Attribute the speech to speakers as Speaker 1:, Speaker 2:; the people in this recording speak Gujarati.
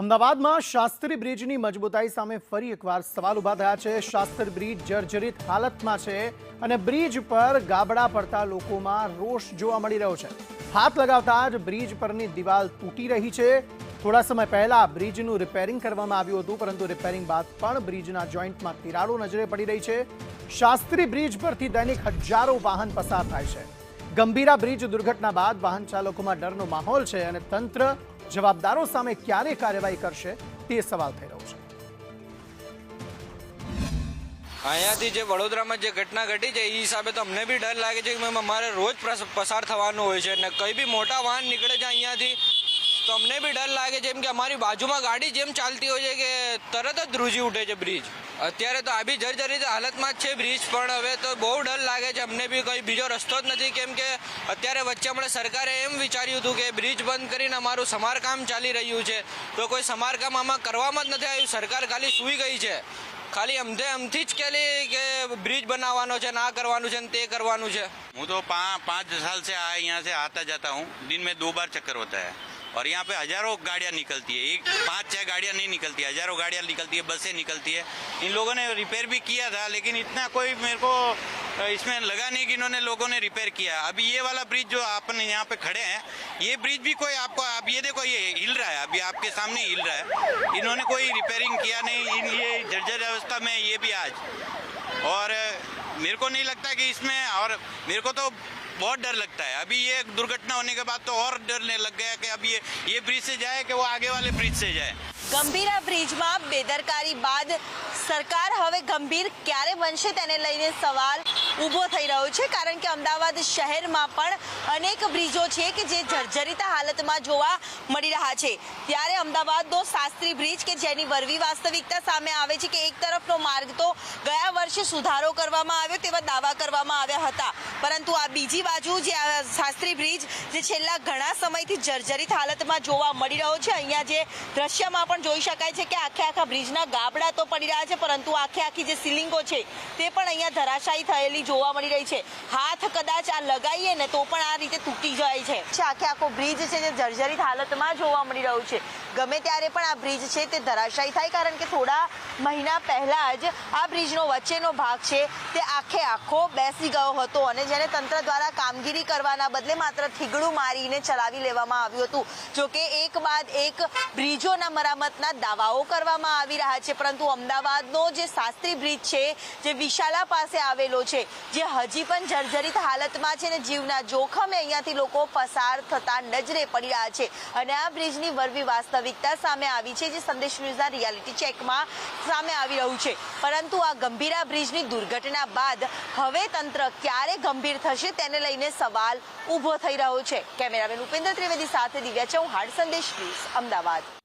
Speaker 1: અમદાવાદમાં શાસ્ત્રી બ્રિજની મજબૂતાઈ સામે ફરી એકવાર સવાલ ઊભા થયા છે। શાસ્ત્રી બ્રિજ જર્જરિત હાલતમાં છે અને બ્રિજ પર ગાબડા પડતા લોકોમાં રોષ જોવા મળી રહ્યો છે। હાથ લગાવતા જ બ્રિજ પરની દિવાલ તૂટી રહી છે। થોડા સમય પહેલા બ્રિજનું રિપેરિંગ કરવામાં આવ્યું હતું, પરંતુ રિપેરિંગ બાદ પણ બ્રિજના જોઈન્ટમાં તિરાડો નજરે પડી રહી છે। શાસ્ત્રી બ્રિજ પરથી દૈનિક હજારો વાહન પસાર થાય છે। ગંભીરા બ્રિજ દુર્ઘટના બાદ વાહન ચાલકોમાં ડરનો માહોલ છે અને તંત્ર જવાબદારો સામે ક્યારે કાર્યવાહી કરશે તે સવાલ થઈ રહ્યો છે।
Speaker 2: અહીંયાથી જે વડોદરામાં જે ઘટના ઘટી છે એ હિસાબે તો અમને બી ડર લાગે છે કે અમારે રોજ પસાર થવાનું હોય છે અને કંઈ બી મોટા વાહન નીકળે છે અહીંયાથી તો અમને બી ડર લાગે છે, એમ કે અમારી બાજુમાં ગાડી જેમ ચાલતી હોય છે કે તરત જ ધ્રુજી ઉઠે છે બ્રિજ। અત્યારે તો આ બી જર્જરિત હાલતમાં જ છે બ્રિજ, પણ હવે તો બહુ ડર લાગે છે અમને બી, કંઈ બીજો રસ્તો જ નથી। કેમ કે અત્યારે વચ્ચે હમણાં સરકારે એમ વિચાર્યું હતું કે બ્રિજ બંધ કરીને અમારું સમારકામ ચાલી રહ્યું છે, તો કોઈ સમારકામ આમાં કરવામાં જ નથી આવ્યું। સરકાર ખાલી સૂઈ ગઈ છે, ખાલી અમથી જ કે બ્રિજ બનાવવાનો છે, ના કરવાનું છે, તે કરવાનું છે।
Speaker 3: હું તો 5 साल से यहाँ से आता जाता हूँ, दिन में 2 बार चक्कर होता है और यहाँ पे हजारों गाड़ियाँ निकलती है, 5-6 गाड़ियाँ नहीं निकलती, हजारों गाड़ियाँ निकलती है, बसें निकलती है। इन लोगों ने रिपेयर भी किया था, लेकिन इतना कोई मेरे को इसमें लगा नहीं कि इन्होंने लोगों ने रिपेयर किया। अभी ये वाला ब्रिज जो आपने यहाँ पे खड़े हैं, ये ब्रिज भी कोई आपको, अब ये देखो ये हिल रहा है, अभी आपके सामने हिल रहा है। इन्होंने कोई रिपेयरिंग किया नहीं, ये जर्जर अवस्था में ये भी आज, और मेरे को नहीं लगता कि इसमें, और मेरे को तो बहुत डर लगता है। अभी ये दुर्घटना होने के बाद तो और डरने लग गया कि अब ये ब्रिज से जाए कि वो आगे वाले ब्रिज से जाए।
Speaker 4: ગંભીરા બ્રિજમાં બેદરકારી બાદ સરકાર હવે ગંભીર ક્યારે બનશે તેને લઈને સવાલ ઊભો થઈ રહ્યો છે, કારણ કે અમદાવાદ શહેરમાં પણ અનેક બ્રિજો છે કે જે જર્જરિત હાલતમાં જોવા મળી રહ્યા છે। ત્યારે અમદાવાદનો શાસ્ત્રી બ્રિજ કે જેની વરવી વાસ્તવિકતા સામે આવે છે કે એક તરફનો માર્ગ તો ગયા વર્ષે સુધારો કરવામાં આવ્યો તેવા દાવા કરવામાં આવ્યા હતા, પરંતુ આ બીજી બાજુ જે શાસ્ત્રી બ્રિજ જે છેલ્લા ઘણા સમયથી જર્જરિત હાલતમાં જોવા મળી રહ્યો છે, અહીંયા જે દ્રશ્યમાં પણ જોઈ શકાય છે કે આખા બ્રિજના ગાબડા તો પડી રહ્યા છે, પરંતુ આખી જે સીલિંગો છે તે પણ અહીંયા ધરાશાયી થયેલી જોવા મળી રહી છે। હાથ કદાચ આ લગાવીએ ને તો પણ આ રીતે તૂટી જાય છે। આખો બ્રિજ છે જે જર્જરિત હાલતમાં જોવા મળી રહ્યું છે। ગમે ત્યારે પણ આ બ્રિજ છે તે ધરાશાયી થાય, કારણ કે થોડા મહિના પહેલા જ આ બ્રિજનો વચ્ચેનો ભાગ છે તે આખો બેસી ગયો હતો અને જેને તંત્ર દ્વારા કામગીરી કરવાના બદલે માત્ર થીગડું મારીને ચલાવી લેવામાં આવ્યું હતું। જોકે એક બાદ એક બ્રિજોના મરામતના દાવાઓ કરવામાં આવી રહ્યા છે, પરંતુ અમદાવાદનો જે શાસ્ત્રી બ્રિજ છે જે વિશાલા પાસે આવેલો છે, જે હજી પણ જર્જરિત હાલતમાં છે ને જીવના જોખમે અહીંયાથી લોકો પસાર થતા નજરે પડી રહ્યા છે અને આ બ્રિજની વરવી વાસ્તવિકતા સામે આવી છે, જે સંદેશ ન્યૂઝના રિયાલિટી ચેકમાં સામે આવી રહ્યું છે। પરંતુ આ ગંભીરા બ્રિજની દુર્ઘટના બાદ હવે તંત્ર ક્યારે ગંભીર થશે તેને લઈને સવાલ ઊભો થઈ રહ્યો છે। કેમેરામેન ઉપેન્દ્ર ત્રિવેદી સાથે દિવ્યા ચૌહાણ, સંદેશ ન્યૂઝ, અમદાવાદ।